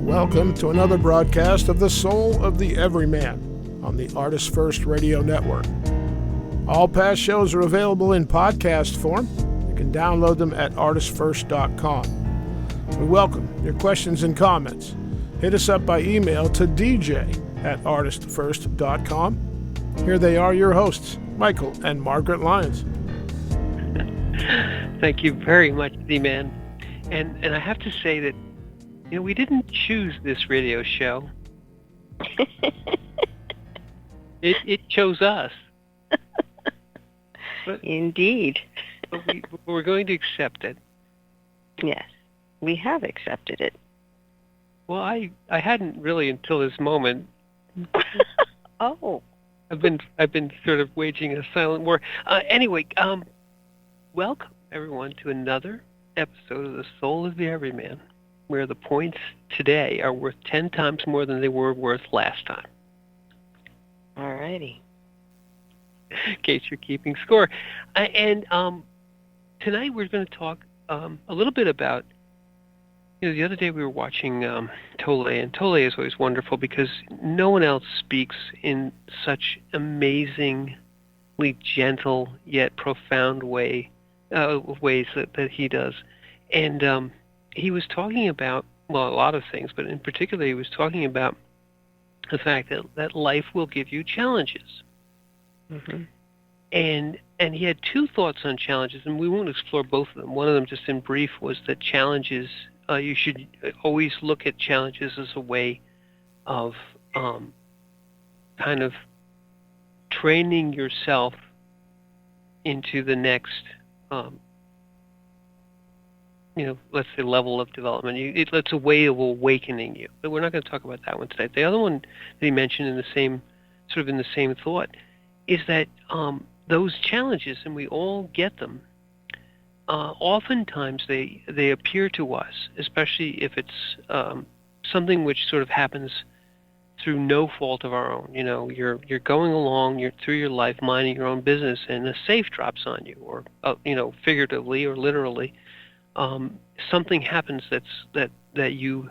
Welcome to another broadcast of The Soul of the Everyman on the ArtistFirst radio network. All past shows are available in podcast form. You can download them at ArtistFirst.com. We welcome your questions and comments. Hit us up by email to dj@ArtistFirst.com. Here they are, your hosts, Michael and Margaret Lyons. Thank you very much, D-Man. And I have to say that, we didn't choose this radio show. It chose us. Indeed. But we're going to accept it. Yes, we have accepted it. Well, I hadn't really until this moment. Oh. I've been sort of waging a silent war. Anyway, welcome everyone to another episode of The Soul of the Everyman, where the points today are worth 10 times more than they were worth last time. All righty. In case you're keeping score. And tonight we're going to talk a little bit about, the other day we were watching Tolle, and Tolle is always wonderful because no one else speaks in such amazingly gentle yet profound ways that he does. And he was talking about, a lot of things, but in particular he was talking about the fact that life will give you challenges. Mm-hmm. And he had two thoughts on challenges, and we won't explore both of them. One of them, just in brief, was that challenges, you should always look at challenges as a way of kind of training yourself into the next let's say level of development. It's a way of awakening you. But we're not going to talk about that one today. The other one that he mentioned in the same thought is that those challenges, and we all get them, oftentimes they appear to us, especially if it's something which sort of happens through no fault of our own. You're going along, you're through your life minding your own business, and a safe drops on you, or figuratively or literally. Something happens that you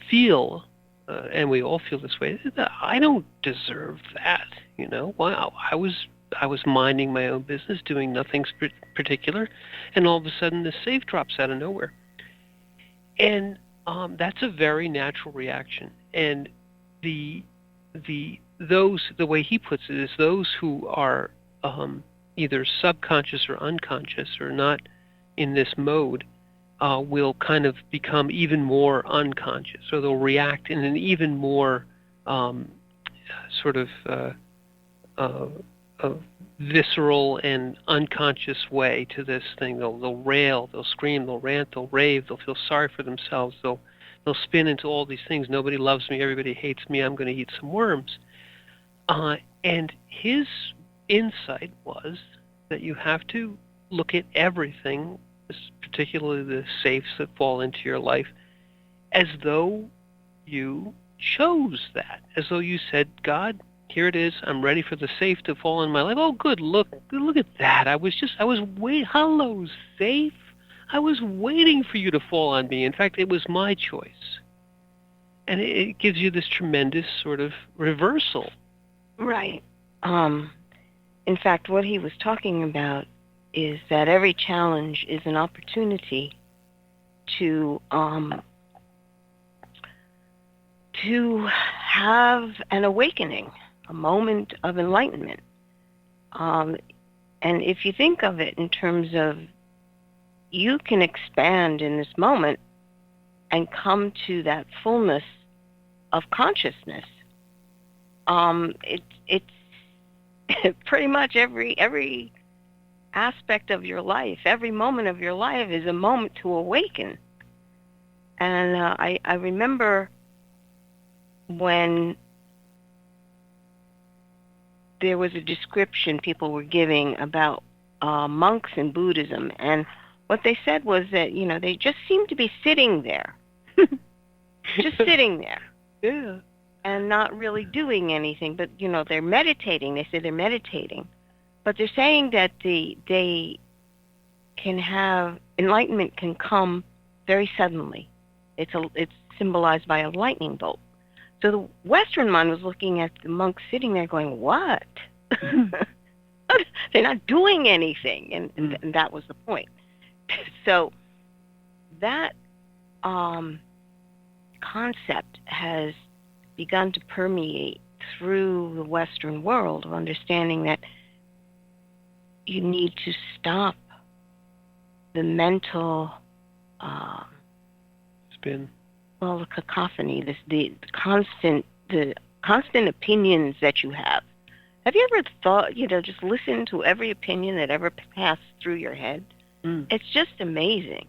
feel, and we all feel this way, that I don't deserve that. Wow, I was minding my own business, doing nothing particular, and all of a sudden the safe drops out of nowhere. And that's a very natural reaction. And the way he puts it is those who are either subconscious or unconscious, or not in this mode, will kind of become even more unconscious, or they'll react in an even more visceral and unconscious way to this thing. They'll rail, they'll scream, they'll rant, they'll rave, they'll feel sorry for themselves, they'll spin into all these things. Nobody loves me, everybody hates me, I'm going to eat some worms. And his insight was that you have to look at everything, particularly the safes that fall into your life, as though you chose that, as though you said, God, here it is, I'm ready for the safe to fall in my life. Oh, good, look at that. I was waiting. Hello, safe. I was waiting for you to fall on me. In fact, it was my choice. And it gives you this tremendous sort of reversal. Right. In fact, what he was talking about is that every challenge is an opportunity to have an awakening, a moment of enlightenment. And if you think of it in terms of you can expand in this moment and come to that fullness of consciousness, it's pretty much every aspect of your life, every moment of your life is a moment to awaken. And I remember when there was a description people were giving about monks in Buddhism, and what they said was that, they just seem to be sitting there. Just sitting there. Yeah. And not really doing anything, but, they're meditating. They say they're meditating. But they're saying that they can have, enlightenment can come very suddenly. It's symbolized by a lightning bolt. So the Western mind was looking at the monks sitting there going, what? They're not doing anything. And that was the point. So that concept has begun to permeate through the Western world of understanding that you need to stop the mental spin. Well, the cacophony, the constant opinions that you have. Have you ever thought, just listen to every opinion that ever passed through your head? It's just amazing.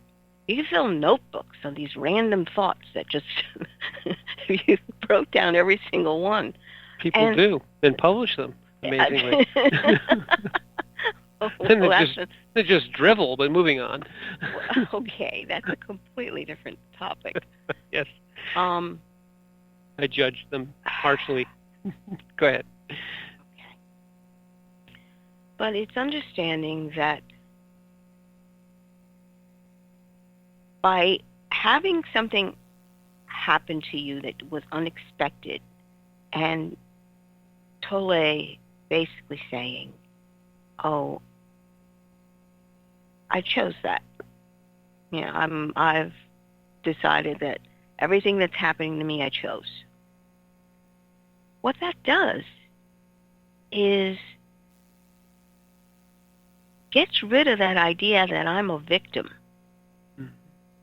You can fill notebooks of these random thoughts that just you broke down every single one. People do, and publish them amazingly. They just drivel, but moving on. Okay, that's a completely different topic. Yes. I judge them harshly. Go ahead. Okay. But it's understanding that by having something happen to you that was unexpected, and Tolle basically saying, oh, I chose that. I've decided that everything that's happening to me, I chose. What that does is gets rid of that idea that I'm a victim.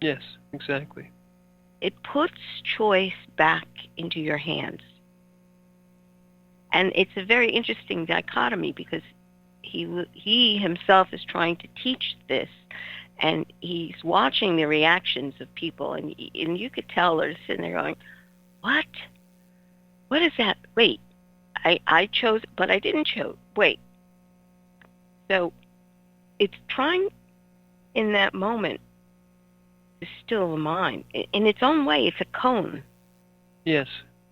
Yes, exactly. It puts choice back into your hands. And it's a very interesting dichotomy because he himself is trying to teach this, and he's watching the reactions of people, and you could tell they're sitting there going, what? What is that? Wait, I chose, but I didn't choose. Wait. So it's trying in that moment to still the mind. In its own way, it's a cone. Yes.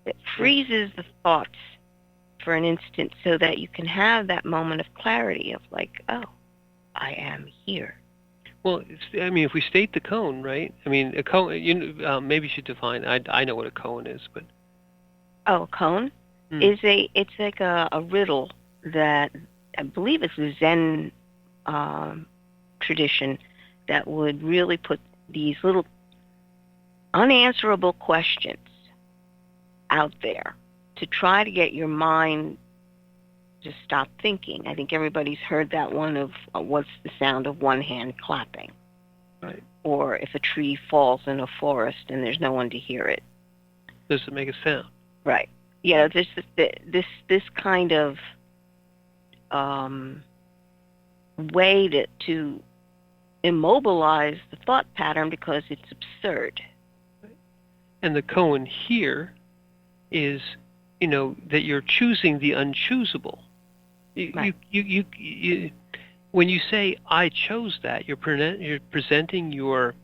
It freezes the thoughts for an instant so that you can have that moment of clarity of like, oh, I am here. Well, if we state the cone, right? A cone. Maybe you should define. I know what a cone is, but. Oh, a cone is it's like a riddle that I believe it's a Zen tradition that would really put these little unanswerable questions out there to try to get your mind to stop thinking. I think everybody's heard that one of what's the sound of one hand clapping. Right. Or if a tree falls in a forest and there's no one to hear it. Does it make a sound? Right. This kind of way to immobilize the thought pattern because it's absurd. And the koan here is, that you're choosing the unchoosable. Right. You when you say I chose that, you're presenting your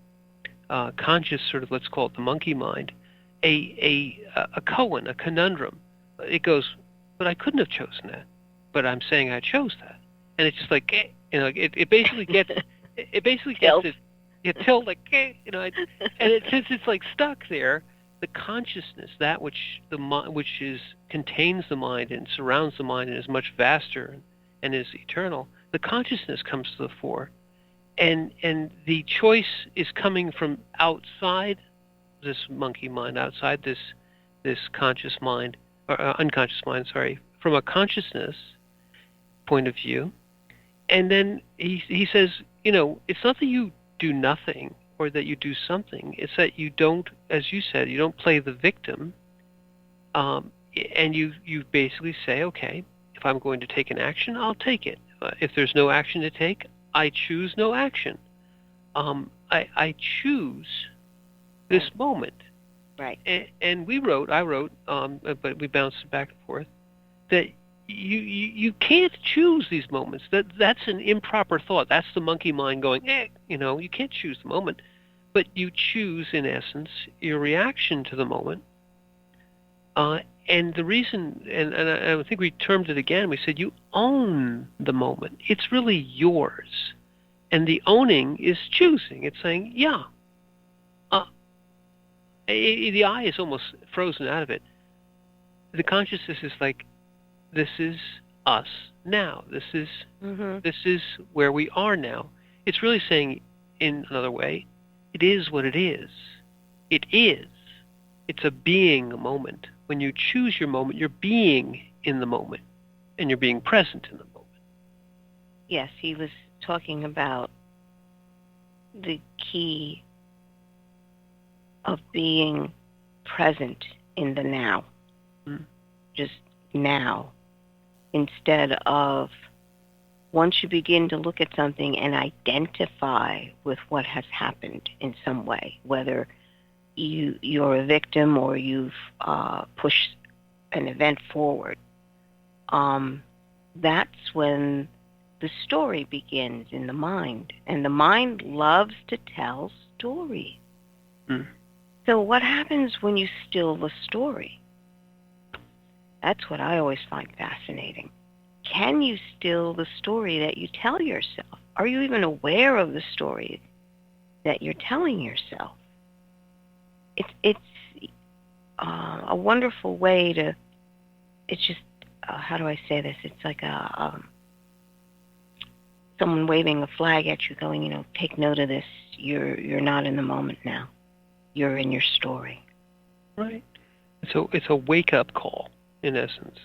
conscious sort of, let's call it the monkey mind, a koan, a conundrum. It goes, but I couldn't have chosen that. But I'm saying I chose that, and it's just like, it basically gets it tilt like, and since it's like stuck there, the consciousness, that which contains the mind and surrounds the mind and is much vaster and is eternal, the consciousness comes to the fore, and the choice is coming from outside this monkey mind, outside this conscious mind, or unconscious mind, sorry, from a consciousness point of view. And then he says, it's not that you do nothing or that you do something. It's that you don't, as you said, you don't play the victim, and you basically say, okay, if I'm going to take an action, I'll take it. If there's no action to take, I choose no action. I choose this moment. Right. And I wrote, but we bounced back and forth, that you can't choose these moments. That's an improper thought. That's the monkey mind going, you can't choose the moment. But you choose, in essence, your reaction to the moment. And the reason, and I think we termed it again, we said you own the moment. It's really yours. And the owning is choosing. It's saying, The I is almost frozen out of it. The consciousness is like, this is us now. This is where we are now. It's really saying, in another way, it is what it is. It is. It's a being moment. When you choose your moment, you're being in the moment, and you're being present in the moment. Yes, he was talking about the key of being present in the now. Just now. Instead of, once you begin to look at something and identify with what has happened in some way, whether you're a victim or you've pushed an event forward, that's when the story begins in the mind. And the mind loves to tell stories. So what happens when you still the story? That's what I always find fascinating. Can you still the story that you tell yourself? Are you even aware of the story that you're telling yourself? It's a wonderful way to, it's just, how do I say this? It's like someone waving a flag at you going, take note of this. You're not in the moment now. You're in your story. Right. So it's a wake-up call, in essence.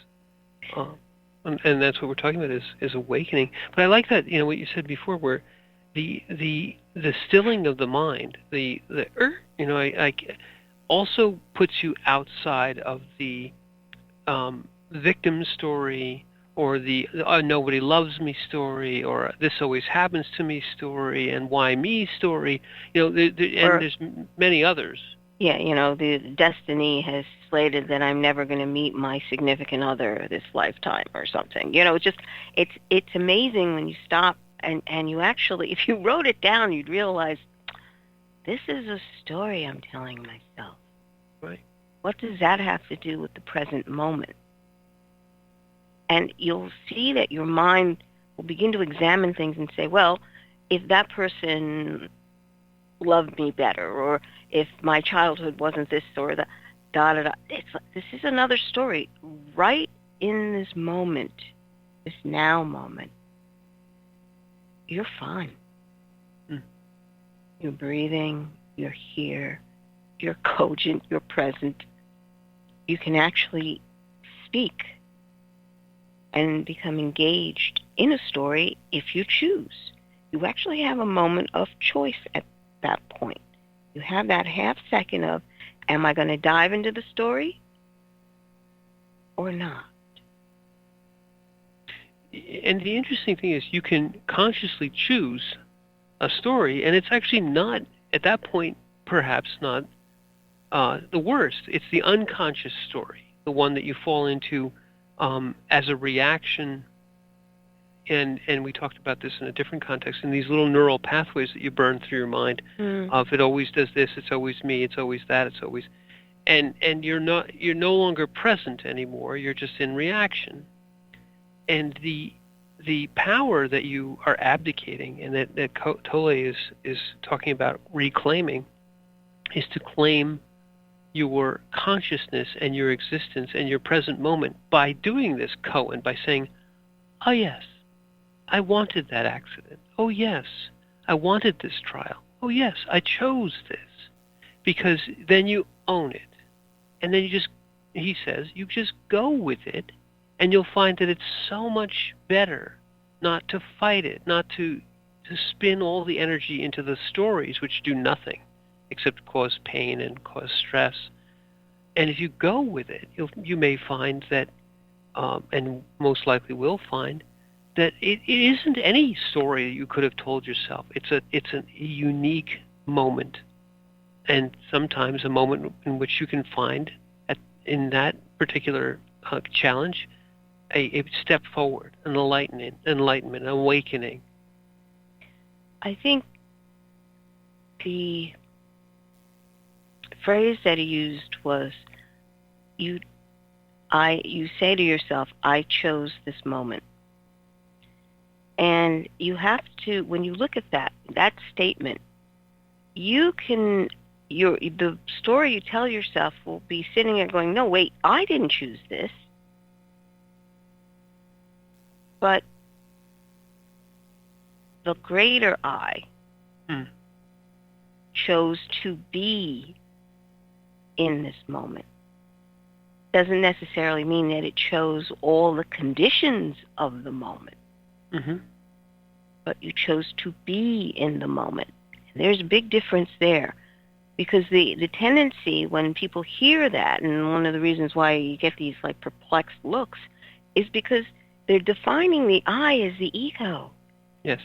And that's what we're talking about is awakening. But I like that, what you said before, where the stilling of the mind, I also puts you outside of the victim story, or the nobody loves me story, or this always happens to me story, and why me story. And there's many others. Yeah, the destiny has slated that I'm never going to meet my significant other this lifetime or something. It's amazing when you stop and you actually, if you wrote it down, you'd realize this is a story I'm telling myself. Right. What does that have to do with the present moment? And you'll see that your mind will begin to examine things and say, well, if that person loved me better, or if my childhood wasn't this or that, this is another story. Right in this moment, this now moment, you're fine. You're breathing, you're here, you're cogent, you're present. You can actually speak and become engaged in a story if you choose. You actually have a moment of choice at that point. You have that half second of, am I going to dive into the story or not? And the interesting thing is you can consciously choose a story, and it's actually not, at that point, perhaps not the worst. It's the unconscious story, the one that you fall into as a reaction. And we talked about this in a different context, in these little neural pathways that you burn through your mind. If it always does this, it's always me, it's always that, it's always, and you're no longer present anymore. You're just in reaction. And the power that you are abdicating, and that Tolle is talking about reclaiming, is to claim your consciousness and your existence and your present moment by doing this koan, by saying, oh yes, I wanted that accident. Oh yes, I wanted this trial. Oh yes, I chose this. Because then you own it. And then he says, you just go with it, and you'll find that it's so much better not to fight it, not to spin all the energy into the stories, which do nothing except cause pain and cause stress. And if you go with it, you may find that, and most likely will find, that it isn't any story that you could have told yourself. It's a unique moment, and sometimes a moment in which you can find, in that particular challenge, a step forward, an enlightenment, an awakening. I think the phrase that he used was, you say to yourself, I chose this moment. And you have to, when you look at that statement, you can the story you tell yourself will be sitting there going, no, wait, I didn't choose this. But the greater I chose to be in this moment. Doesn't necessarily mean that it chose all the conditions of the moment. But you chose to be in the moment. There's a big difference there. Because the tendency when people hear that, and one of the reasons why you get these like perplexed looks, is because they're defining the I as the ego. Yes.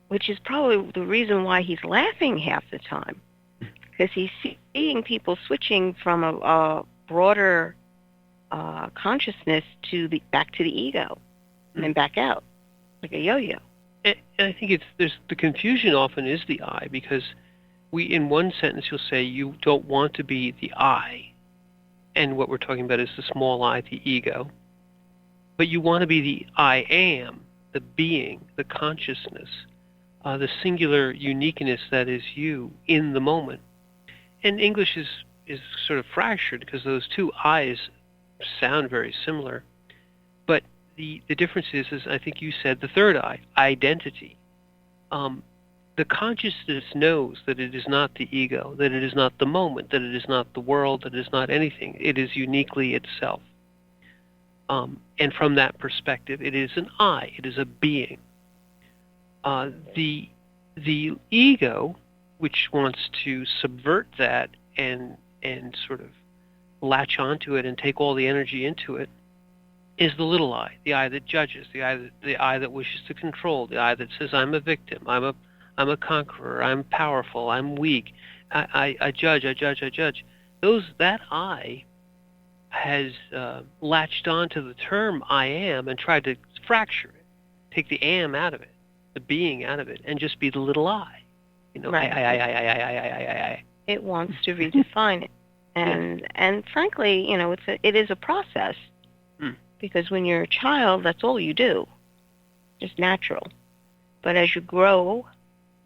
Which is probably the reason why he's laughing half the time. Because he's seeing people switching from a broader consciousness back to the ego, and then back out, like a yo-yo. And I think there's the confusion often is the I, because in one sentence you'll say you don't want to be the I, and what we're talking about is the small I, the ego, but you want to be the I am, the being, the consciousness, the singular uniqueness that is you in the moment. And English is sort of fractured because those two I's sound very similar, but the difference is I think you said the third I, identity. The consciousness knows that it is not the ego, that it is not the moment, that it is not the world, that it is not anything. It is uniquely itself. And from that perspective, it is an I, it is a being. The ego, which wants to subvert that and sort of latch onto it and take all the energy into it, is the little I, the I that judges, the I that wishes to control, the I that says I'm a victim, I'm a conqueror, I'm powerful, I'm weak, I judge. That I has latched onto the term I am and tried to fracture it, take the am out of it, the being out of it, and just be the little I. Right. I. It wants to redefine it, and frankly, it is a process, because when you're a child, that's all you do, just natural. But as you grow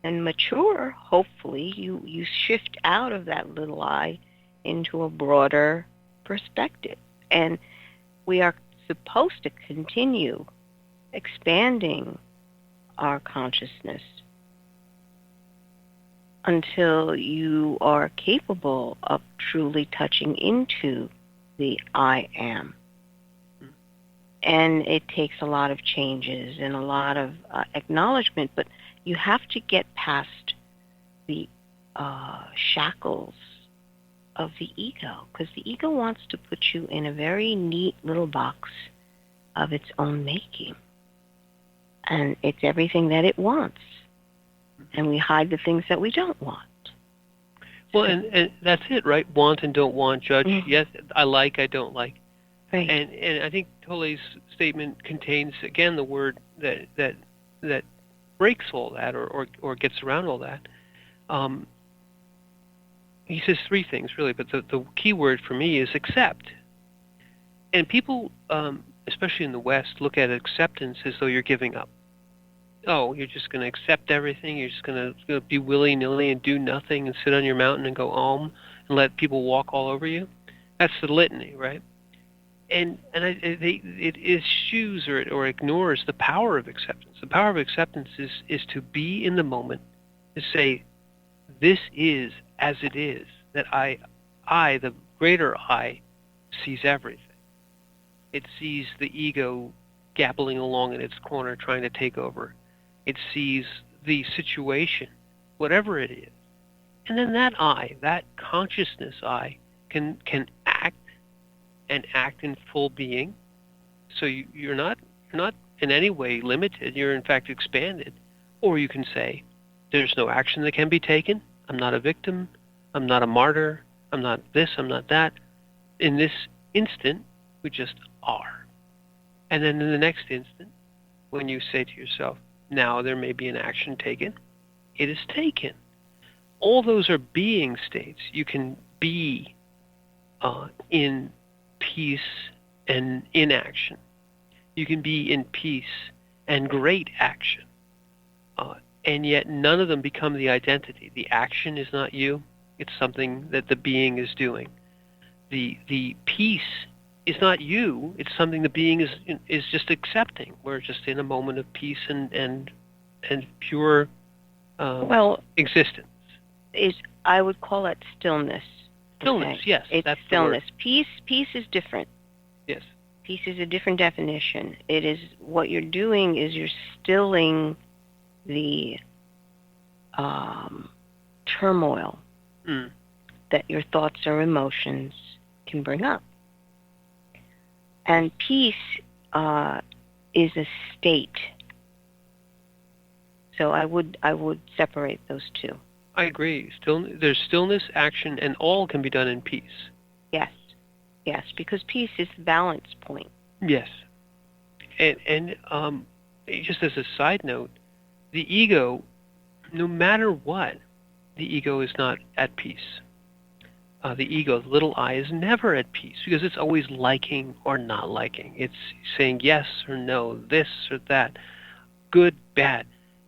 and mature, hopefully, you shift out of that little I into a broader perspective. And we are supposed to continue expanding our consciousness until you are capable of truly touching into the I am. And it takes a lot of changes and a lot of acknowledgement, but you have to get past the shackles of the ego, because the ego wants to put you in a very neat little box of its own making. And it's everything that it wants. And we hide the things that we don't want. Well, and that's it, right? Want and don't want, judge. Yes, I like, I don't like. Right. And I think Tolle's statement contains, again, the word that breaks all that or gets around all that. He says three things, really, but the key word for me is accept. And people, especially in the West, look at acceptance as though you're giving up. Oh, you're just going to accept everything. You're just going to be willy-nilly and do nothing and sit on your mountain and go home and let people walk all over you. That's the litany, right? And it eschews or ignores the power of acceptance. The power of acceptance is to be in the moment, to say, this is as it is, that I, the greater I, sees everything. It sees the ego gabbling along in its corner trying to take over. It sees the situation, whatever it is. And then that I, that consciousness I, can act and act in full being. So you're not in any way limited. You're in fact expanded. Or you can say, there's no action that can be taken. I'm not a victim. I'm not a martyr. I'm not this. I'm not that. In this instant, we just are. And then in the next instant, when you say to yourself, now there may be an action taken, it is taken. All those are being states. You can be in peace and inaction. You can be in peace and great action. And yet none of them become the identity. The action is not you. It's something that the being is doing. The peace is not you. It's something the being is just accepting. We're just in a moment of peace and pure Well, existence. I would call it stillness. Stillness, Okay? yes, It's that's stillness. the Peace is different. word. Yes. Peace is a different definition. It is what you're doing is you're stilling the turmoil Mm. that your thoughts or emotions can bring up. And peace is a state. So I would separate those two. I agree. There's stillness, action, and all can be done in peace. Yes, because peace is the balance point. Yes. And just as a side note, the ego, no matter what, the ego is not at peace. The ego, the little I, is never at peace because it's always liking or not liking. It's saying yes or no, this or that, good, bad,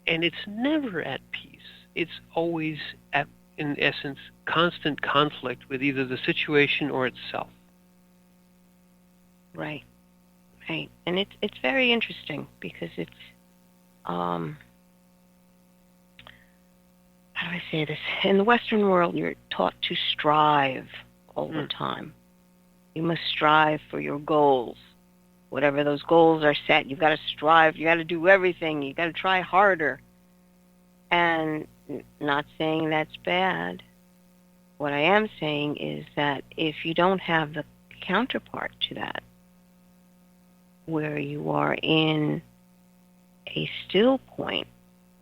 and it's never at peace. It's always at, in essence, constant conflict with either the situation or itself. Right. And it's very interesting because it's how do I say this? In the Western world, you're taught to strive all the time. You must strive for your goals. Whatever those goals are set, you've got to strive. You got to do everything. You got to try harder. And not saying that's bad. What I am saying is that if you don't have the counterpart to that, where you are in a still point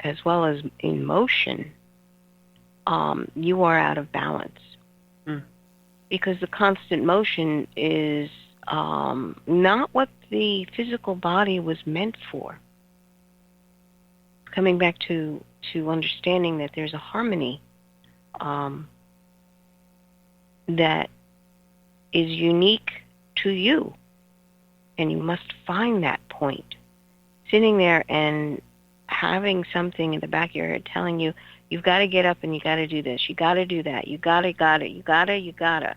as well as in motion, you are out of balance. Because the constant motion is not what the physical body was meant for. Coming back to understanding that there's a harmony that is unique to you, and you must find that point. Sitting there and having something in the back of your head telling you, you've got to get up and you got to do this, you got to do that, you got to.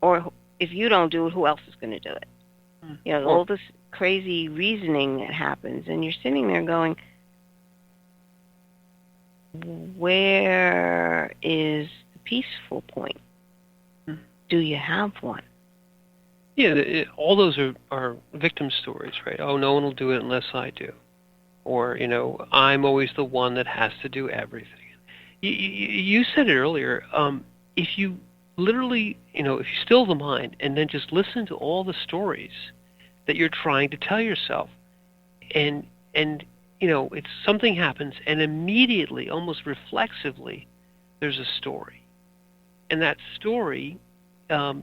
Or if you don't do it, who else is going to do it? You know, all this crazy reasoning that happens, and you're sitting there going, where is the peaceful point? Do you have one? Yeah, all those are victim stories, right? Oh, no one will do it unless I do. Or, I'm always the one that has to do everything. You said it earlier. If you literally, if you still the mind and then just listen to all the stories that you're trying to tell yourself, and it's something happens, and immediately, almost reflexively, there's a story, and that story,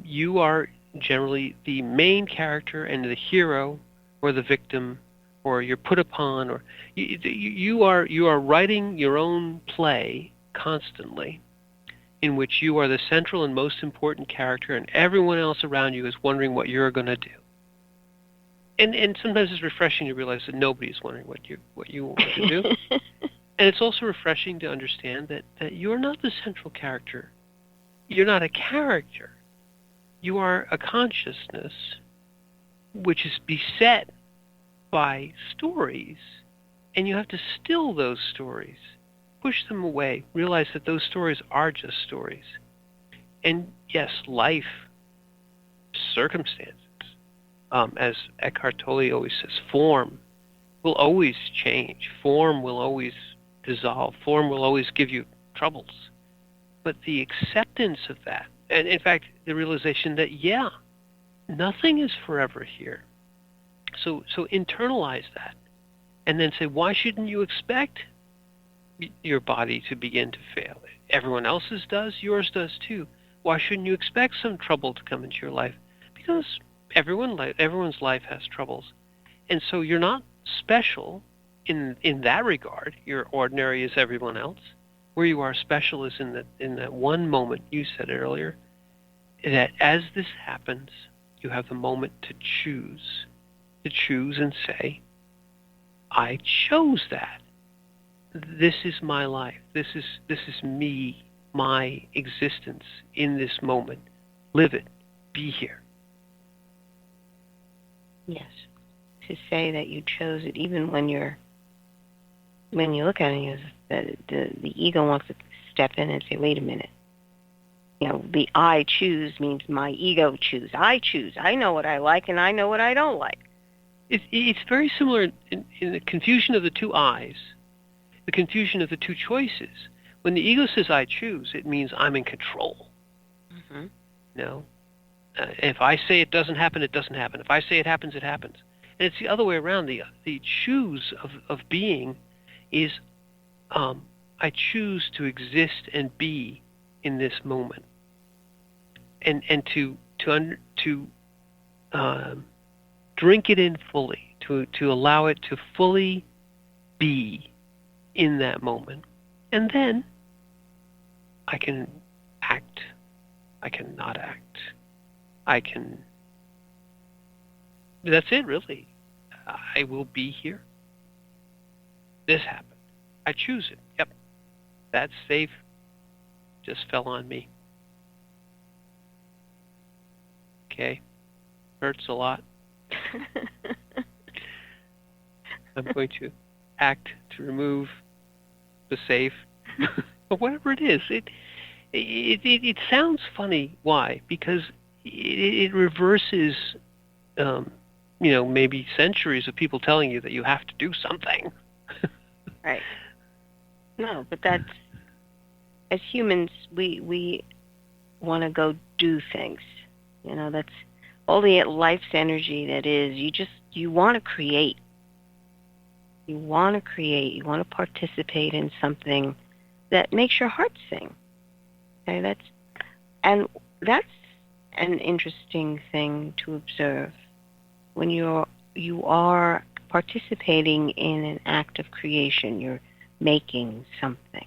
you are generally the main character and the hero, or the victim, or you're put upon, or you are writing your own play constantly, in which you are the central and most important character, and everyone else around you is wondering what you're going to do. And sometimes it's refreshing to realize that nobody's wondering what you want to do. And it's also refreshing to understand that you're not the central character. You're not a character. You are a consciousness which is beset by stories, and you have to still those stories, push them away, realize that those stories are just stories. And yes, life, circumstances, as Eckhart Tolle always says, form will always change. Form will always dissolve. Form will always give you troubles. But the acceptance of that, and in fact, the realization that, nothing is forever here. So internalize that, and then say, why shouldn't you expect your body to begin to fail? Everyone else's does, yours does too. Why shouldn't you expect some trouble to come into your life? Because everyone's life has troubles. And so you're not special in that regard. You're ordinary as everyone else. Where you are special is in that one moment, you said it earlier, that as this happens, you have the moment to choose and say, I chose that. This is my life. This is me. my existence in this moment. Live it. Be here. Yes. To say that you chose it, even when you look at it, the ego wants to step in and say, wait a minute. You know, the I choose means my ego choose. I choose. I know what I like and I know what I don't like. It's very similar in the confusion of the two I's, the confusion of the two choices. When the ego says I choose, it means I'm in control. Mm-hmm. You know? If I say it doesn't happen, it doesn't happen. If I say it happens, it happens. And it's the other way around. The choose of being is I choose to exist and be in this moment, and to drink it in fully, to allow it to fully be in that moment, and then I can act, I can not act, I can. That's it, really. I will be here. This happened. I choose it. Yep. That's safe. Just fell on me. Okay. Hurts a lot. I'm going to act to remove the safe. But whatever it is, it sounds funny. Why? Because it reverses maybe centuries of people telling you that you have to do something. Right. No, but that's, as humans, we want to go do things. You know, that's all the life's energy that is. You want to create. You want to create. You want to participate in something that makes your heart sing. Okay, that's an interesting thing to observe when you are participating in an act of creation. You're making something,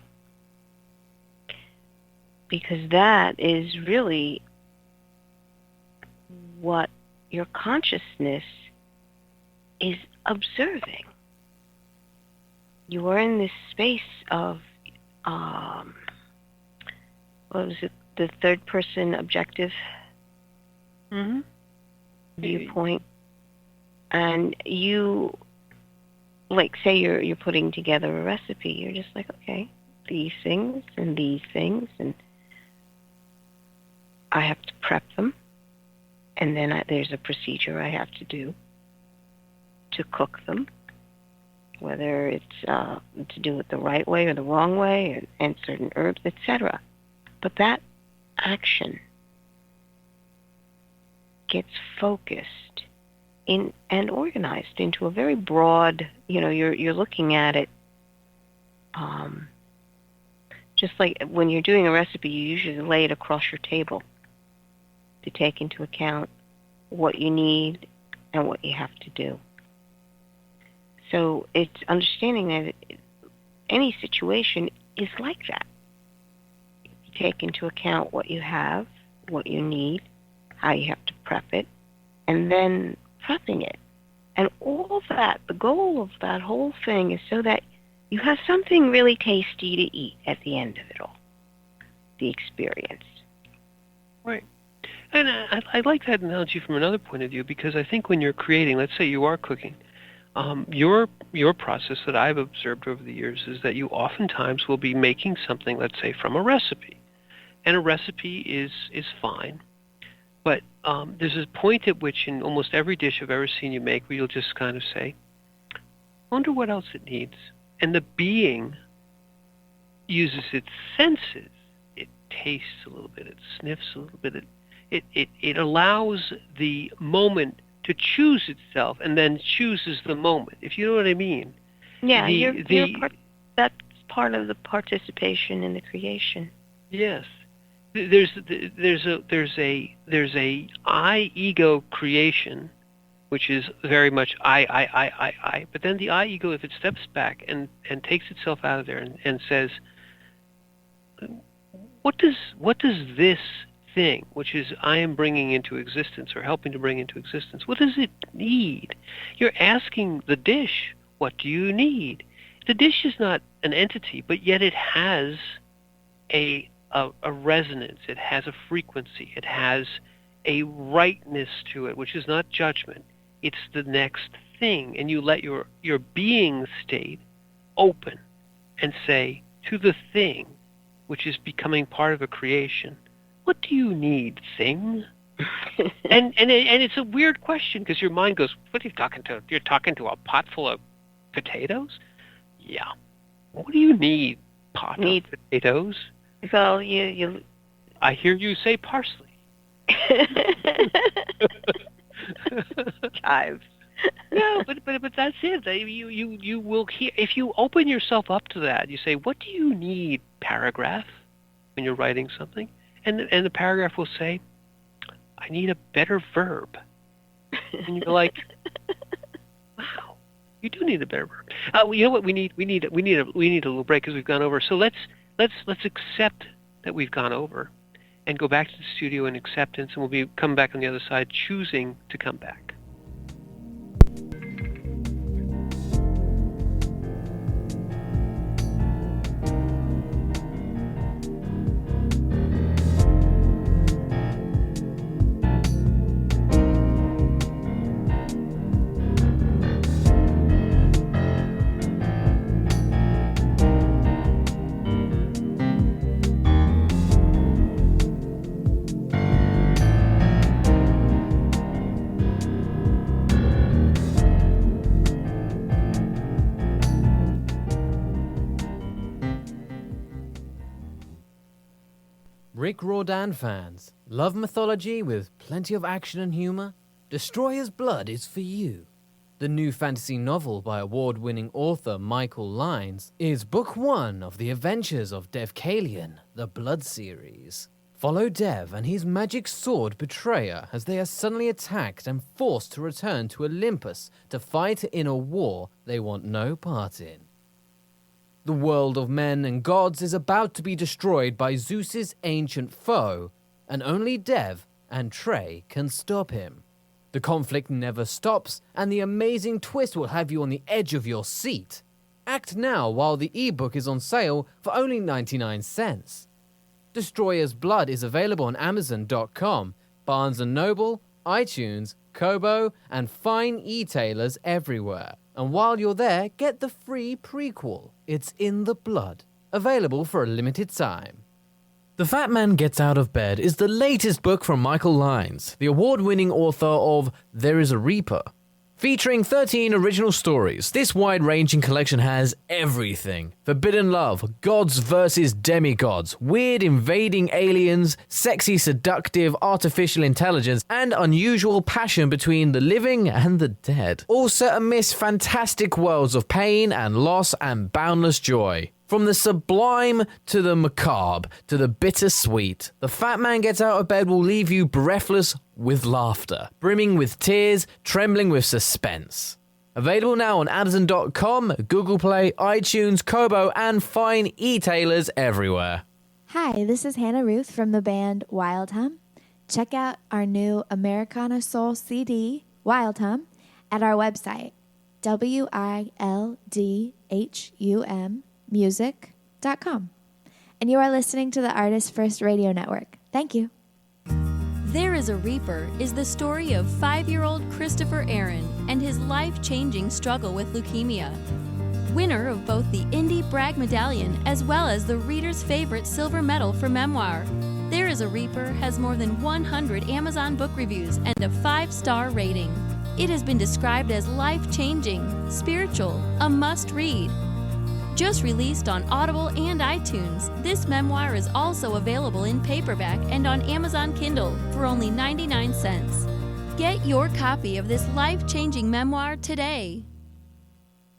because that is really what your consciousness is observing. You are in this space of what was it? The third person objective viewpoint. And you, like, say you're putting together a recipe. You're just like, okay, these things, and I have to prep them, and then there's a procedure I have to do to cook them, whether it's to do it the right way or the wrong way, and certain herbs, etc. But that action gets focused in and organized into a very broad, you're looking at it just like when you're doing a recipe, you usually lay it across your table to take into account what you need and what you have to do. So it's understanding that any situation is like that. You take into account what you have, what you need, how you have to prep it, and then prepping it. And all that, the goal of that whole thing is so that you have something really tasty to eat at the end of it all, the experience. Right. And I like that analogy from another point of view, because I think when you're creating, let's say you are cooking, your process that I've observed over the years is that you oftentimes will be making something, let's say, from a recipe. And a recipe is fine. But there's a point at which in almost every dish I've ever seen you make where you'll just kind of say, I wonder what else it needs. And the being uses its senses. It tastes a little bit. It sniffs a little bit. It allows the moment to choose itself and then chooses the moment, if you know what I mean. Yeah, that's part of the participation in the creation. Yes. There's a I ego creation, which is very much I. But then the I ego, if it steps back and takes itself out of there and says, what does this thing, which is I am bringing into existence or helping to bring into existence, what does it need? You're asking the dish, what do you need? The dish is not an entity, but yet it has a a resonance. It has a frequency. It has a rightness to it, which is not judgment. It's the next thing. And you let your being state open and say to the thing, which is becoming part of a creation, what do you need, thing? and it's a weird question, because your mind goes, what are you talking to? You're talking to a pot full of potatoes? Yeah. What do you need, pot of potatoes? Well, you I hear you say parsley. chives. No, but that's it. You will hear, if you open yourself up to that. You say, what do you need, paragraph, when you're writing something, and the paragraph will say, I need a better verb. And you're like, wow, you do need a better verb. You know what we need? We need a little break, because we've gone over. So let's accept that we've gone over, and go back to the studio in acceptance, and we'll be coming back on the other side, choosing to come back. Rick Riordan fans, love mythology with plenty of action and humor? Destroyer's Blood is for you. The new fantasy novel by award-winning author Michael Lynes is book 1 of the adventures of Devkalion, the Blood series. Follow Dev and his magic sword Betrayer as they are suddenly attacked and forced to return to Olympus to fight in a war they want no part in. The world of men and gods is about to be destroyed by Zeus's ancient foe, and only Dev and Trey can stop him. The conflict never stops, and the amazing twist will have you on the edge of your seat. Act now while the ebook is on sale for only 99 cents. Destroyer's Blood is available on Amazon.com, Barnes & Noble, iTunes, Kobo, and fine e-tailers everywhere. And while you're there, get the free prequel, It's in the Blood, available for a limited time. The Fat Man Gets Out of Bed is the latest book from Michael Lynes, the award-winning author of There is a Reaper. Featuring 13 original stories, this wide-ranging collection has everything. Forbidden love, gods versus demigods, weird invading aliens, sexy seductive artificial intelligence, and unusual passion between the living and the dead. All set amidst fantastic worlds of pain and loss and boundless joy. From the sublime to the macabre to the bittersweet, The Fat Man Gets Out of Bed will leave you breathless with laughter, brimming with tears, trembling with suspense. Available now on Amazon.com, Google Play, iTunes, Kobo, and fine e-tailers everywhere. Hi, this is Hannah Ruth from the band Wild Hum. Check out our new Americana Soul CD, Wild Hum, at our website, wildhum.music.com. And you are listening to the ArtistFirst Radio Network. Thank you. There is a Reaper is the story of 5-year-old Christopher Aaron and his life-changing struggle with leukemia. Winner of both the Indie Bragg Medallion as well as the reader's favorite silver medal for memoir, There is a Reaper has more than 100 Amazon book reviews and a 5-star rating. It has been described as life-changing, spiritual, a must-read. Just released on Audible and iTunes, this memoir is also available in paperback and on Amazon Kindle for only 99 cents. Get your copy of this life-changing memoir today.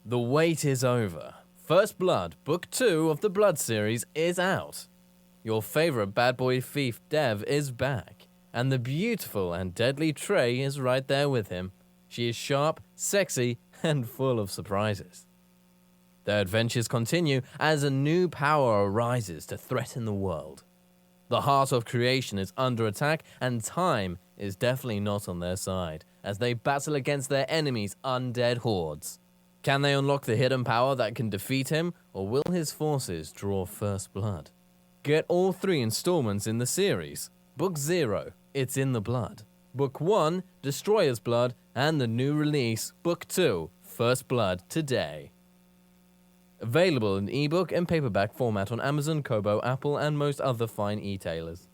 The wait is over. First Blood, Book 2 of the Blood series is out. Your favorite bad boy thief Dev is back, and the beautiful and deadly Trey is right there with him. She is sharp, sexy, and full of surprises. Their adventures continue as a new power arises to threaten the world. The heart of creation is under attack, and time is definitely not on their side as they battle against their enemies' undead hordes. Can they unlock the hidden power that can defeat him, or will his forces draw first blood? Get all 3 installments in the series. Book 0, It's in the Blood. Book 1, Destroyer's Blood, and the new release, Book 2, First Blood, today. Available in ebook and paperback format on Amazon, Kobo, Apple, and most other fine e-tailers.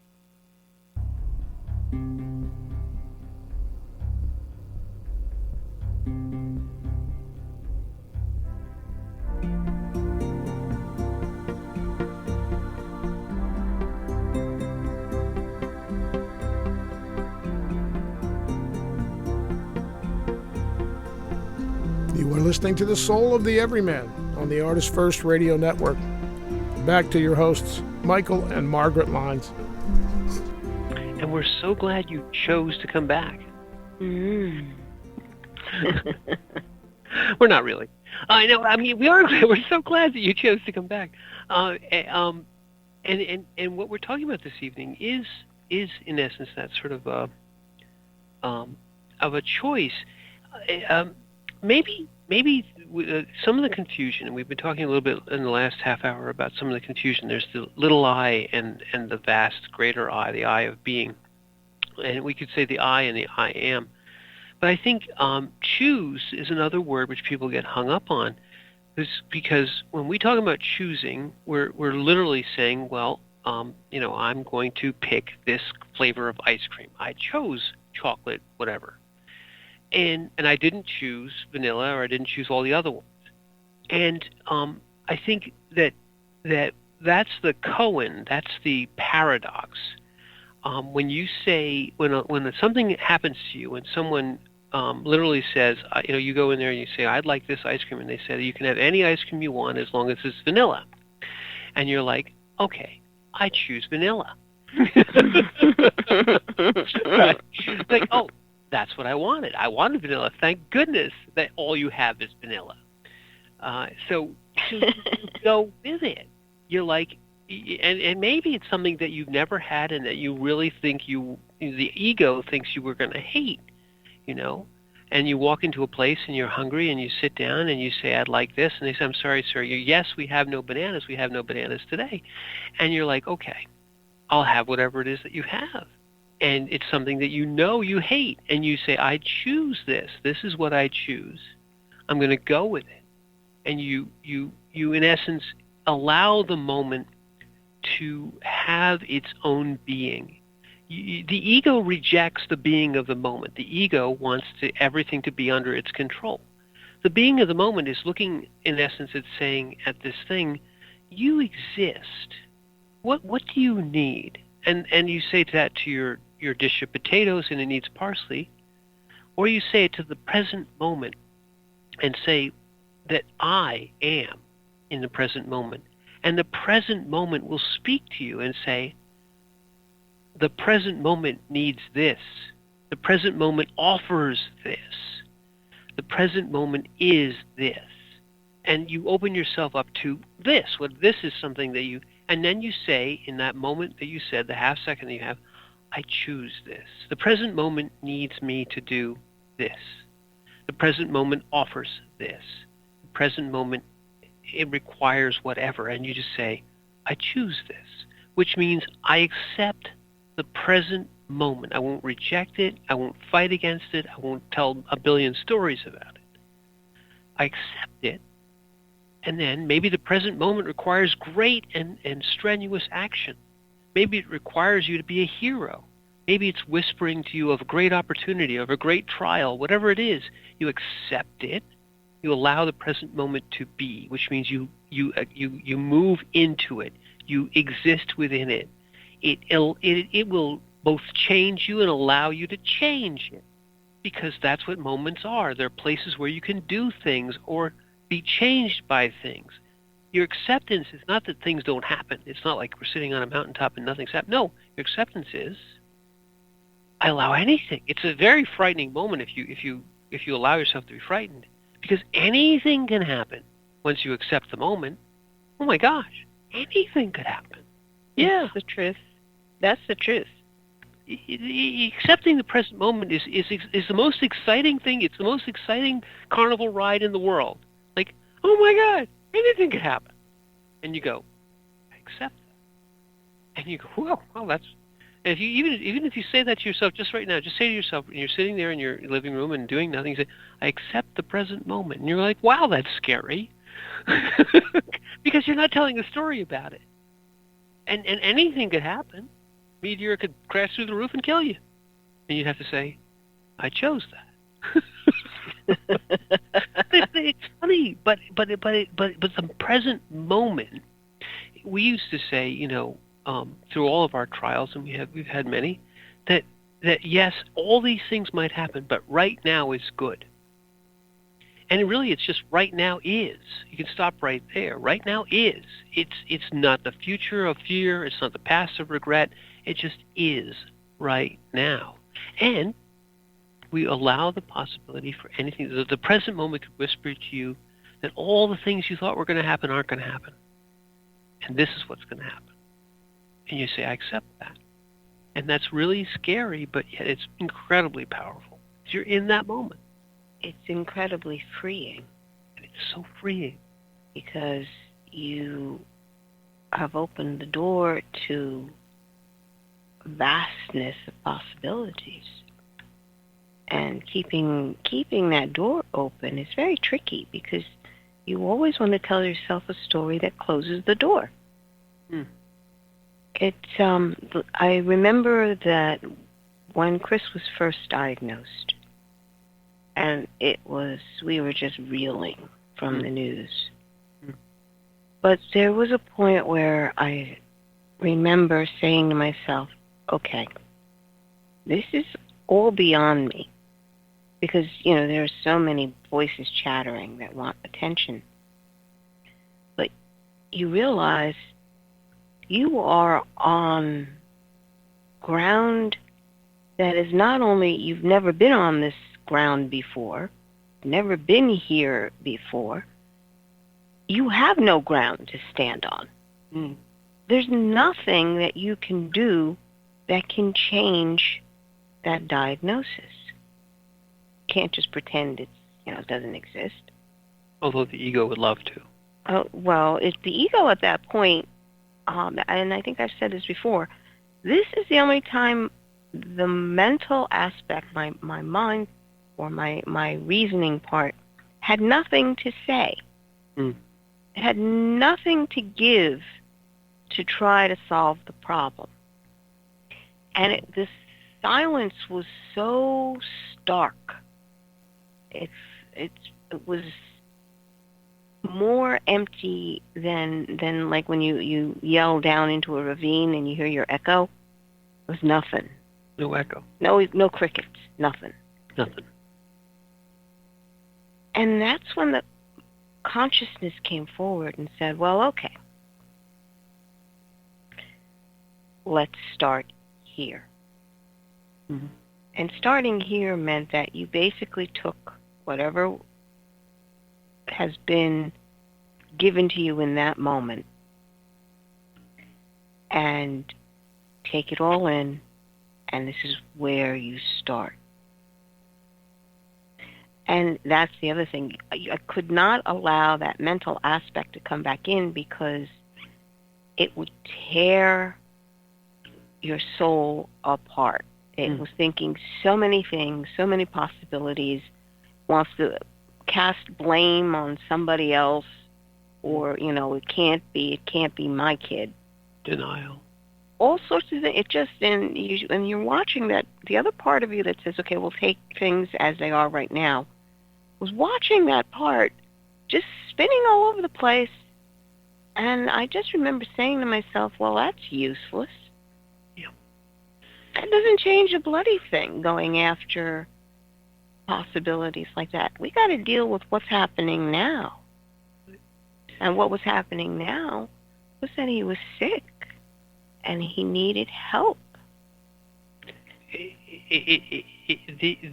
You are listening to The Soul of the Everyman on the ArtistFirst Radio Network. Back to your hosts, Michael and Margaret Lines. And we're so glad you chose to come back. Mm. We're not really. I know. I mean, we are glad. We're so glad that you chose to come back. And what we're talking about this evening is in essence that sort of a choice. Maybe some of the confusion, and we've been talking a little bit in the last half hour about some of the confusion. There's the little I and the vast greater I, the I of being. And we could say the I and the I am. But I think choose is another word which people get hung up on. Because when we talk about choosing, we're literally saying, well, I'm going to pick this flavor of ice cream. I chose chocolate, whatever. And I didn't choose vanilla, or I didn't choose all the other ones. And I think that's the koan, that's the paradox. When you say, when something happens to you, when someone literally says, you go in there and you say, I'd like this ice cream, and they say, you can have any ice cream you want as long as it's vanilla. And you're like, okay, I choose vanilla. Right? Like, oh, that's what I wanted. I wanted vanilla. Thank goodness that all you have is vanilla. So you go with it. You're like, and maybe it's something that you've never had and that you really think the ego thinks you were going to hate, And you walk into a place and you're hungry and you sit down and you say, I'd like this. And they say, I'm sorry, sir. Yes, we have no bananas. We have no bananas today. And you're like, okay, I'll have whatever it is that you have. And it's something that you hate, and you say, I choose this. This is what I choose. I'm going to go with it. And you in essence allow the moment to have its own being. The ego rejects the being of the moment. The ego wants everything to be under its control. The being of the moment is looking, in essence, it's saying at this thing, you exist. What do you need? And you say that to your dish of potatoes and it needs parsley, or you say it to the present moment and say that I am in the present moment. And the present moment will speak to you and say, the present moment needs this. The present moment offers this. The present moment is this. And you open yourself up to this. What this is something that you, and then you say in that moment that you said, the half second that you have, I choose this. The present moment needs me to do this. The present moment offers this. The present moment, it requires whatever. And you just say, I choose this, which means I accept the present moment. I won't reject it. I won't fight against it. I won't tell a billion stories about it. I accept it. And then maybe the present moment requires great and strenuous action. Maybe it requires you to be a hero. Maybe it's whispering to you of a great opportunity, of a great trial, whatever it is. You accept it. You allow the present moment to be, which means you move into it. You exist within it. It will both change you and allow you to change it, because that's what moments are. They're places where you can do things or be changed by things. Your acceptance is not that things don't happen. It's not like we're sitting on a mountaintop and nothing's happening. No, your acceptance is, I allow anything. It's a very frightening moment if you allow yourself to be frightened, because anything can happen once you accept the moment. Oh my gosh, anything could happen. Yeah, That's the truth. That's the truth. Accepting the present moment is the most exciting thing. It's the most exciting carnival ride in the world. Like, oh my God, anything could happen. And you go, I accept that. And you go, well, that's. And if you even if you say that to yourself just right now, just say to yourself, when you're sitting there in your living room and doing nothing, you say, "I accept the present moment," and you're like, "Wow, that's scary," because you're not telling a story about it. And anything could happen. Meteor could crash through the roof and kill you, and you'd have to say, "I chose that." It's funny, but the present moment. We used to say, through all of our trials, and we've had many, that yes, all these things might happen, but right now is good. And really, it's just right now is. You can stop right there. Right now is. It's not the future of fear. It's not the past of regret. It just is right now. And we allow the possibility for anything. The present moment could whisper to you that all the things you thought were going to happen aren't going to happen. And this is what's going to happen. And you say, I accept that. And that's really scary, but yet it's incredibly powerful. Because you're in that moment. It's incredibly freeing. And it's so freeing. Because you have opened the door to vastness of possibilities. And keeping that door open is very tricky, because you always want to tell yourself a story that closes the door. I remember that when Chris was first diagnosed, and we were just reeling from the news. But there was a point where I remember saying to myself, okay, this is all beyond me. Because, there are so many voices chattering that want attention. But you realize you are on ground that is not only, you've never been on this ground before, never been here before, you have no ground to stand on. There's nothing that you can do that can change that diagnosis. Can't just pretend it doesn't exist. Although the ego would love to. Well, it's the ego at that point, and I think I've said this before, this is the only time the mental aspect, my mind or my reasoning part, had nothing to say. It had nothing to give to try to solve the problem. And this silence was so stark. It was more empty than like when you yell down into a ravine and you hear your echo. It was nothing. No echo. No crickets. Nothing. Nothing. And that's when the consciousness came forward and said, well, okay, let's start here. And starting here meant that you basically took whatever has been given to you in that moment and take it all in, and this is where you start. And that's the other thing. I could not allow that mental aspect to come back in, because it would tear your soul apart. It was thinking so many things, so many possibilities, wants to cast blame on somebody else, or, it can't be my kid. Denial. All sorts of things. It just, and you're watching that, the other part of you that says, okay, we'll take things as they are right now, was watching that part just spinning all over the place. And I just remember saying to myself, well, that's useless. That doesn't change a bloody thing, going after possibilities like that. We got to deal with what's happening now. And what was happening now was that he was sick and he needed help.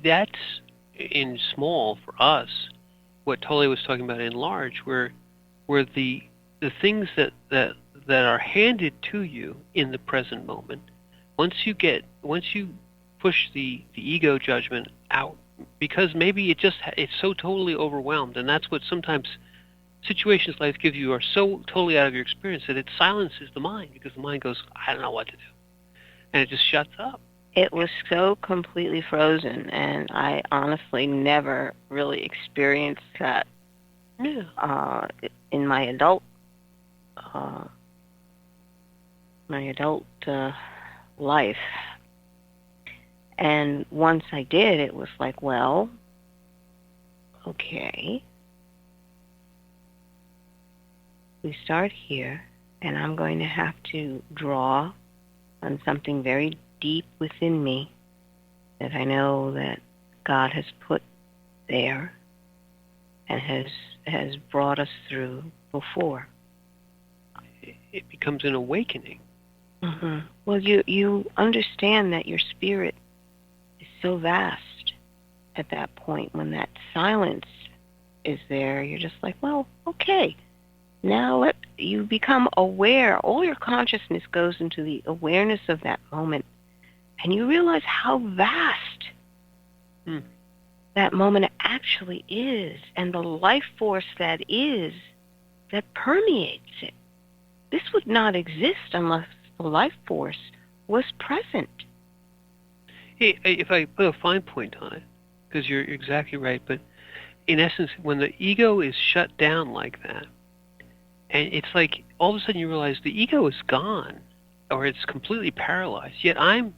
That's in small for us. What Tole was talking about in large, where the things that are handed to you in the present moment, once you push the ego judgment out, because maybe it's so totally overwhelmed, and that's what sometimes situations life gives you are so totally out of your experience that it silences the mind, because the mind goes, I don't know what to do. And it just shuts up. It was so completely frozen, and I honestly never really experienced that Yeah. In my adult life. And once I did, it was like, well, okay, we start here, and I'm going to have to draw on something very deep within me that I know that God has put there and has brought us through before. It becomes an awakening. Mm-hmm. Well, you understand that your spirit is so vast at that point. When that silence is there, you're just like, well, okay. Now you become aware. All your consciousness goes into the awareness of that moment, and you realize how vast that moment actually is, and the life force that permeates it. This would not exist unless the life force was present. Hey, if I put a fine point on it, because you're exactly right, but in essence, when the ego is shut down like that, and it's like all of a sudden you realize the ego is gone, or it's completely paralyzed, yet I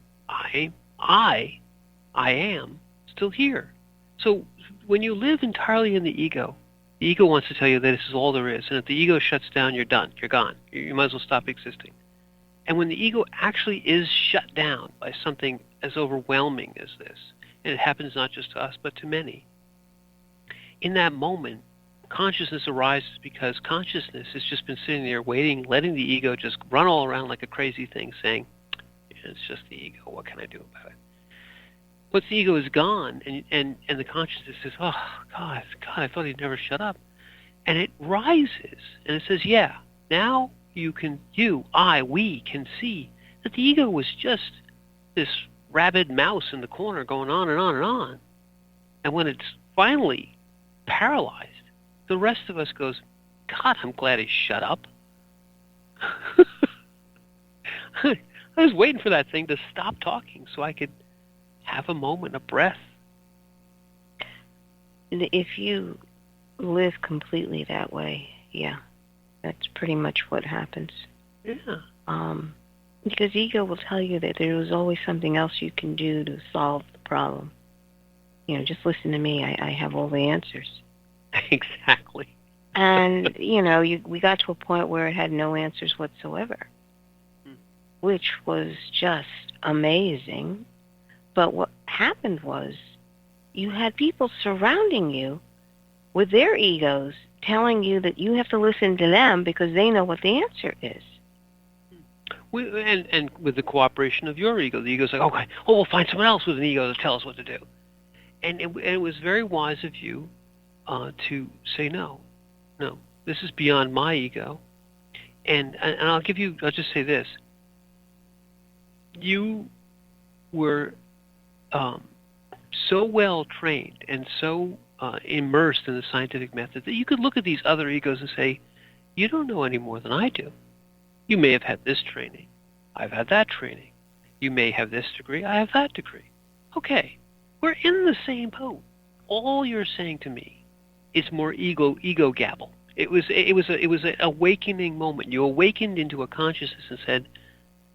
am still here. So when you live entirely in the ego wants to tell you that this is all there is, and if the ego shuts down, you're done, you're gone, you might as well stop existing. And when the ego actually is shut down by something as overwhelming as this, and it happens not just to us, but to many, in that moment, consciousness arises, because consciousness has just been sitting there waiting, letting the ego just run all around like a crazy thing, saying, it's just the ego, what can I do about it? Once the ego is gone, and the consciousness says, oh, God, I thought he'd never shut up. And it rises, and it says, yeah, now we can see that the ego was just this rabid mouse in the corner going on and on and on. And when it's finally paralyzed, the rest of us goes, God, I'm glad he shut up. I was waiting for that thing to stop talking so I could have a moment of breath. If you live completely that way, yeah, that's pretty much what happens. Yeah. Because ego will tell you that there was always something else you can do to solve the problem. Just listen to me. I have all the answers. Exactly. And, we got to a point where it had no answers whatsoever, which was just amazing. But what happened was you had people surrounding you with their egos telling you that you have to listen to them because they know what the answer is. And with the cooperation of your ego, the ego's like, okay, we'll find someone else with an ego to tell us what to do. And it was very wise of you to say, no, this is beyond my ego. And I'll just say this. You were so well trained and so immersed in the scientific method that you could look at these other egos and say, you don't know any more than I do. You may have had this training. I've had that training. You may have this degree. I have that degree. Okay, we're in the same boat. All you're saying to me is more ego gabble. It was an awakening moment. You awakened into a consciousness and said,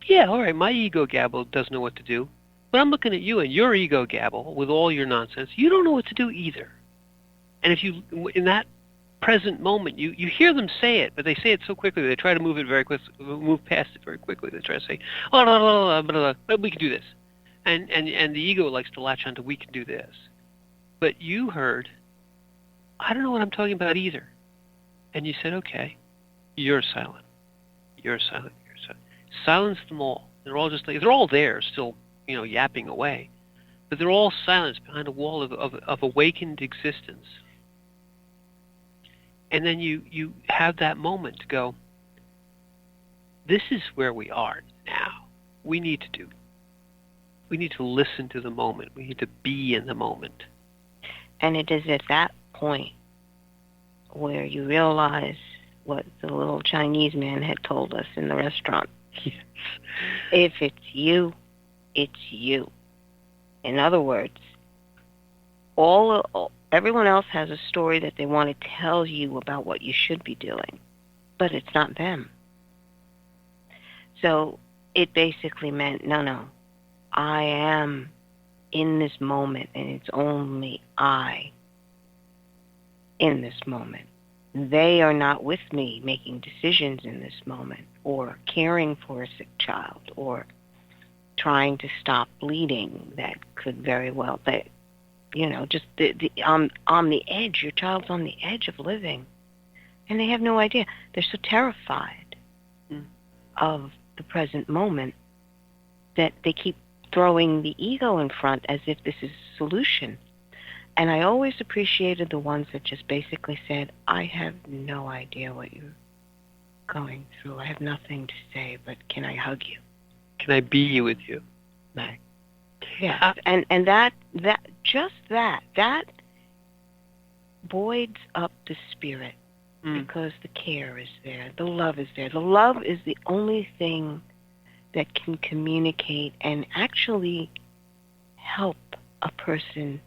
yeah, all right, my ego gabble doesn't know what to do, but I'm looking at you and your ego gabble with all your nonsense. You don't know what to do either. And if you, in that present moment, you hear them say it, but they say it so quickly. They try to move past it very quickly. They try to say, oh, no, but we can do this. And the ego likes to latch onto, we can do this. But you heard, I don't know what I'm talking about either. And you said, okay, you're silent. You're silent. You're silent. Silence them all. They're all they're all there still, yapping away. But they're all silenced behind a wall of awakened existence. And then you have that moment to go, this is where we are now. We need to listen to the moment. We need to be in the moment. And it is at that point where you realize what the little Chinese man had told us in the restaurant. Yes. If it's you, it's you. In other words, everyone else has a story that they want to tell you about what you should be doing, but it's not them. So it basically meant, no, I am in this moment, and it's only I in this moment. They are not with me making decisions in this moment, or caring for a sick child, or trying to stop bleeding that could very well, just on the edge. Your child's on the edge of living, and they have no idea. They're so terrified of the present moment that they keep throwing the ego in front as if this is a solution. And I always appreciated the ones that just basically said, I have no idea what you're going through. I have nothing to say, but can I hug you? Can I be with you? Right. Yeah. And that buoys up the spirit, because the care is there. The love is there. The love is the only thing that can communicate and actually help a person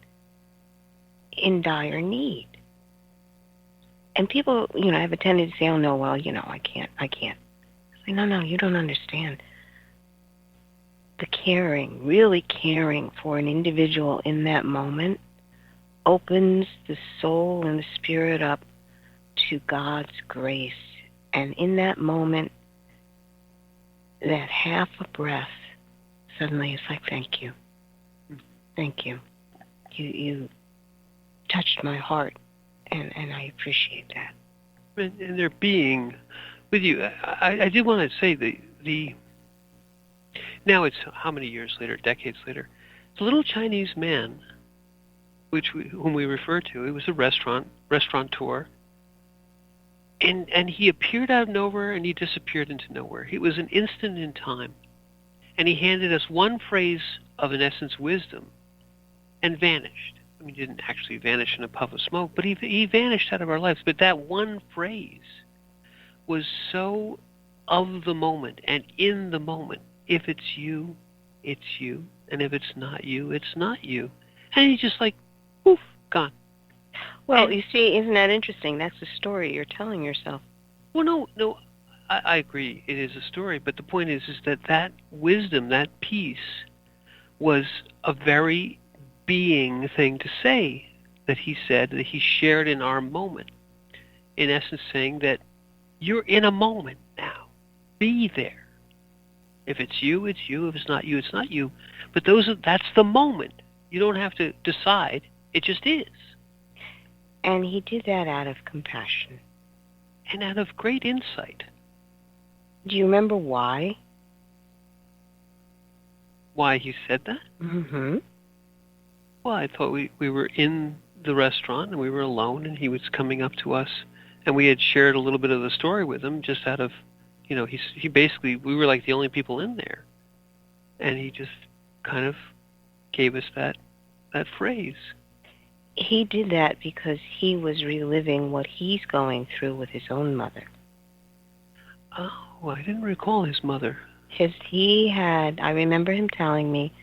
in dire need. And people, have a tendency to say, oh, no, well, I can't. I say, no, you don't understand. The caring, really caring for an individual in that moment opens the soul and the spirit up to God's grace. And in that moment, that half a breath, suddenly it's like, thank you. Thank you. You touched my heart, and I appreciate that. And they're being with you. I did want to say the now it's how many years later, decades later, the little Chinese man, whom we refer to, it was a restaurateur, and he appeared out of nowhere and he disappeared into nowhere. It was an instant in time, and he handed us one phrase of, in essence, wisdom, and vanished. I mean, he didn't actually vanish in a puff of smoke, but he vanished out of our lives. But that one phrase was so of the moment and in the moment. If it's you, it's you. And if it's not you, it's not you. And he's just like, poof, gone. Well, you see, isn't that interesting? That's the story you're telling yourself. Well, no, I agree. It is a story. But the point is that wisdom, that peace, was a very being thing to say that he said, that he shared in our moment. In essence, saying that you're in a moment now. Be there. If it's you, it's you. If it's not you, it's not you. But that's the moment. You don't have to decide. It just is. And he did that out of compassion. And out of great insight. Do you remember why? Why he said that? Mm-hmm. Well, I thought we were in the restaurant and we were alone, and he was coming up to us, and we had shared a little bit of the story with him just out of, he basically, we were like the only people in there. And he just kind of gave us that phrase. He did that because he was reliving what he's going through with his own mother. Oh, I didn't recall his mother. I remember him telling me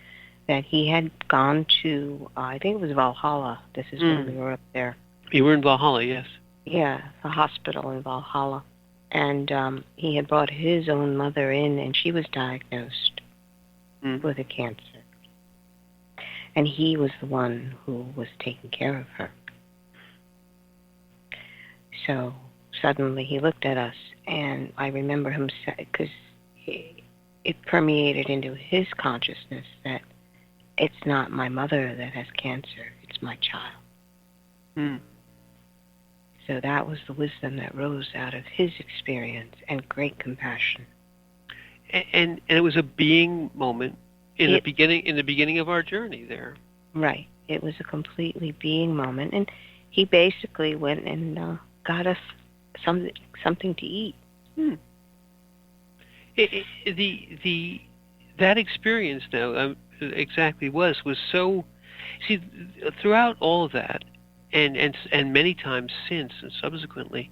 that he had gone to, I think it was Valhalla. This is when we were up there. You were in Valhalla, yes. Yeah, the hospital in Valhalla. And he had brought his own mother in, and she was diagnosed with a cancer. And he was the one who was taking care of her. So suddenly he looked at us, and I remember him saying, because it permeated into his consciousness that it's not my mother that has cancer, it's my child. So that was the wisdom that rose out of his experience and great compassion. And it was a being moment in the beginning of our journey there. Right. It was a completely being moment, and he basically went and got us something to eat. That experience now exactly was so. See, throughout all of that, and many times since and subsequently,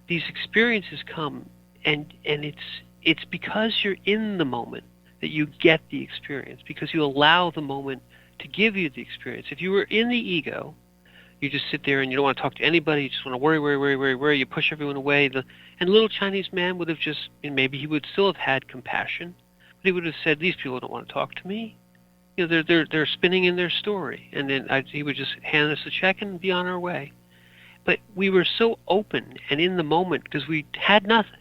these experiences come, and it's because you're in the moment that you get the experience, because you allow the moment to give you the experience. If you were in the ego, you just sit there and you don't want to talk to anybody. You just want to worry. You push everyone away. And little Chinese man would have just, and maybe he would still have had compassion, but he would have said, "These people don't want to talk to me. You know, they're spinning in their story." And then he would just hand us a check and be on our way. But we were so open and in the moment because we had nothing.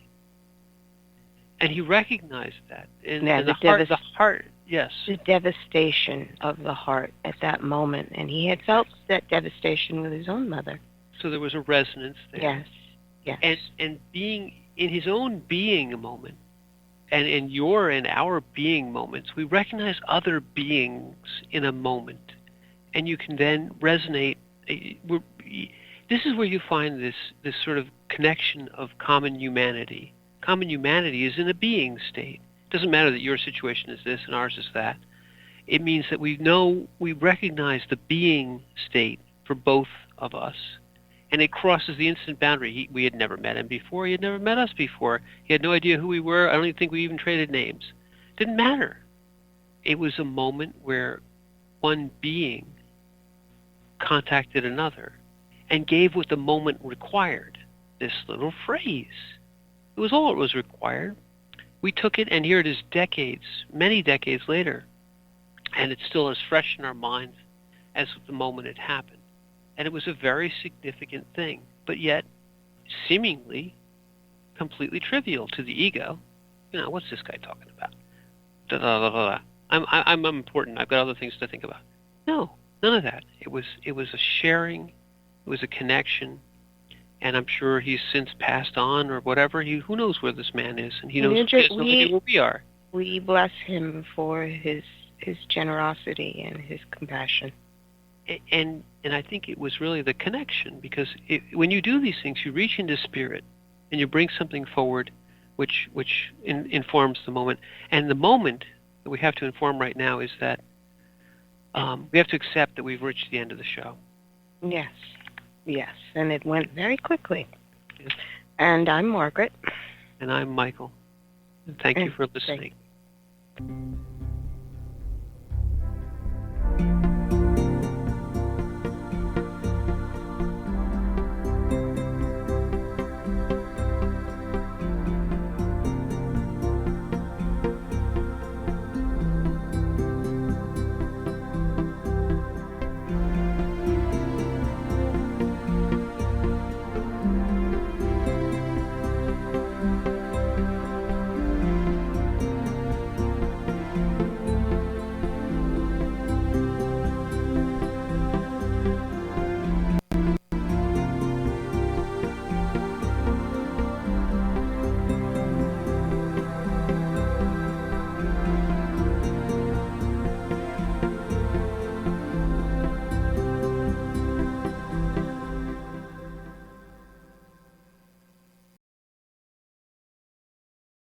And he recognized that. And the heart, yes. The devastation of the heart at that moment. And he had felt that devastation with his own mother. So there was a resonance there. Yes. And being in his own being a moment, and in your and our being moments, we recognize other beings in a moment. And you can then resonate. This is where you find this sort of connection of common humanity. Common humanity is in a being state. It doesn't matter that your situation is this and ours is that. It means that we recognize the being state for both of us, and it crosses the instant boundary. We had never met him before. He had never met us before. He had no idea who we were. I don't even think we even traded names. Didn't matter. It was a moment where one being contacted another and gave what the moment required. This little phrase. It was all it was required. We took it, and here it is decades, many decades later, and it's still as fresh in our minds as the moment it happened. And it was a very significant thing, but yet seemingly completely trivial to the ego. You know, what's this guy talking about? Da, da, da, da, da. I'm important. I've got other things to think about. No, none of that. It was a sharing. It was a connection. And I'm sure he's since passed on or whatever. Who knows where this man is, and he knows he has no idea where we are. We bless him for his generosity and his compassion. And I think it was really the connection, because when you do these things, you reach into spirit and you bring something forward, which informs the moment. And the moment that we have to inform right now is that we have to accept that we've reached the end of the show. Yes, and it went very quickly. Yes. And I'm Margaret. And I'm Michael. Thank you for listening.